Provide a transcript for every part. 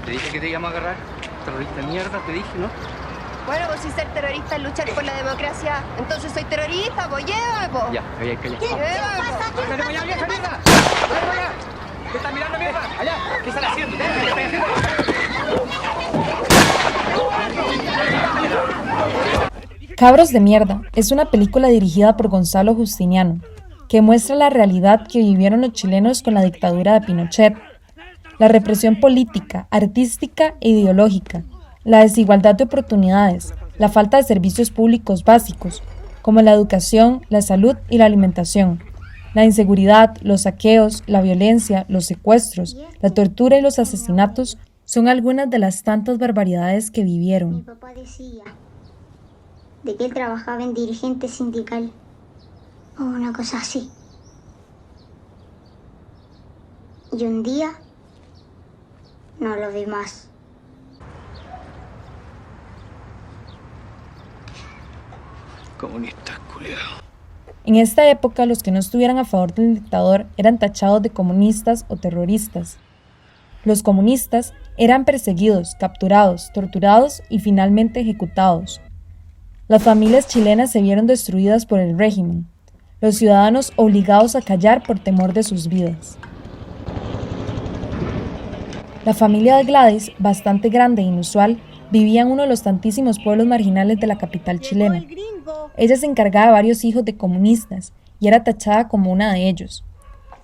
Te dije que te íbamos a agarrar. Terrorista de mierda, te dije, ¿no? Bueno, pues si ser terrorista es luchar por la democracia, entonces soy terrorista, pues llévame, pues. Ya, calla. ¿Qué pasa? ¡Cállate para allá, vieja mierda! ¡Cállate para allá! ¿Qué estás mirando, mierda? ¡Allá! ¿Qué están haciendo? ¿Qué están haciendo? Cabros de Mierda es una película dirigida por Gonzalo Justiniano, que muestra la realidad que vivieron los chilenos con la dictadura de Pinochet, la represión política, artística e ideológica, la desigualdad de oportunidades, la falta de servicios públicos básicos, como la educación, la salud y la alimentación, la inseguridad, los saqueos, la violencia, los secuestros, la tortura y los asesinatos son algunas de las tantas barbaridades que Mi vivieron. papá decía de que él trabajaba en dirigente sindical o una cosa así. Y un día no lo vi más. Comunistas, culiao. En esta época, los que no estuvieran a favor del dictador eran tachados de comunistas o terroristas. Los comunistas eran perseguidos, capturados, torturados y finalmente ejecutados. Las familias chilenas se vieron destruidas por el régimen, los ciudadanos obligados a callar por temor de sus vidas. La familia de Gladys, bastante grande e inusual, vivía en uno de los tantísimos pueblos marginales de la capital chilena. Ella se encargaba de varios hijos de comunistas y era tachada como una de ellos.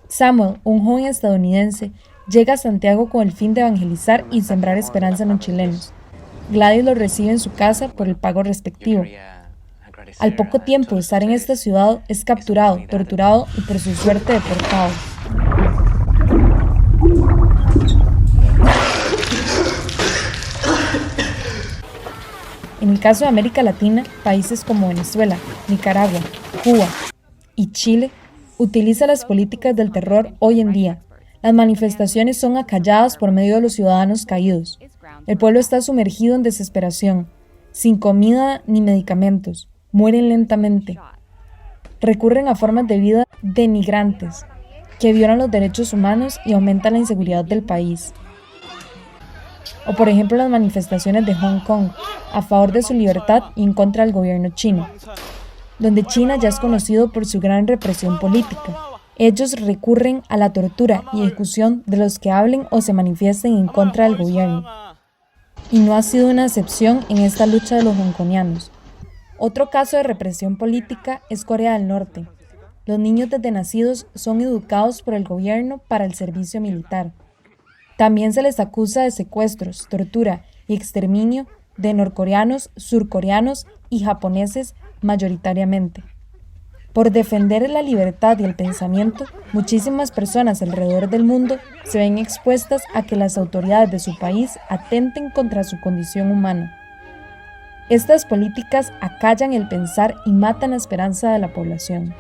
Samuel, un joven estadounidense, llega a Santiago con el fin de evangelizar y sembrar esperanza en los chilenos. Gladys lo recibe en su casa por el pago respectivo. Al poco tiempo de estar en esta ciudad, es capturado, torturado y por su suerte deportado. En el caso de América Latina, países como Venezuela, Nicaragua, Cuba y Chile utilizan las políticas del terror hoy en día. Las manifestaciones son acalladas por medio de los ciudadanos caídos. El pueblo está sumergido en desesperación, sin comida ni medicamentos, mueren lentamente. Recurren a formas de vida denigrantes, que violan los derechos humanos y aumentan la inseguridad del país. O por ejemplo las manifestaciones de Hong Kong, a favor de su libertad y en contra del gobierno chino, donde China ya es conocido por su gran represión política. Ellos recurren a la tortura y ejecución de los que hablen o se manifiesten en contra del gobierno. Y no ha sido una excepción en esta lucha de los hongkonianos. Otro caso de represión política es Corea del Norte. Los niños desde nacidos son educados por el gobierno para el servicio militar. También se les acusa de secuestros, tortura y exterminio de norcoreanos, surcoreanos y japoneses mayoritariamente. Por defender la libertad y el pensamiento, muchísimas personas alrededor del mundo se ven expuestas a que las autoridades de su país atenten contra su condición humana. Estas políticas acallan el pensar y matan la esperanza de la población.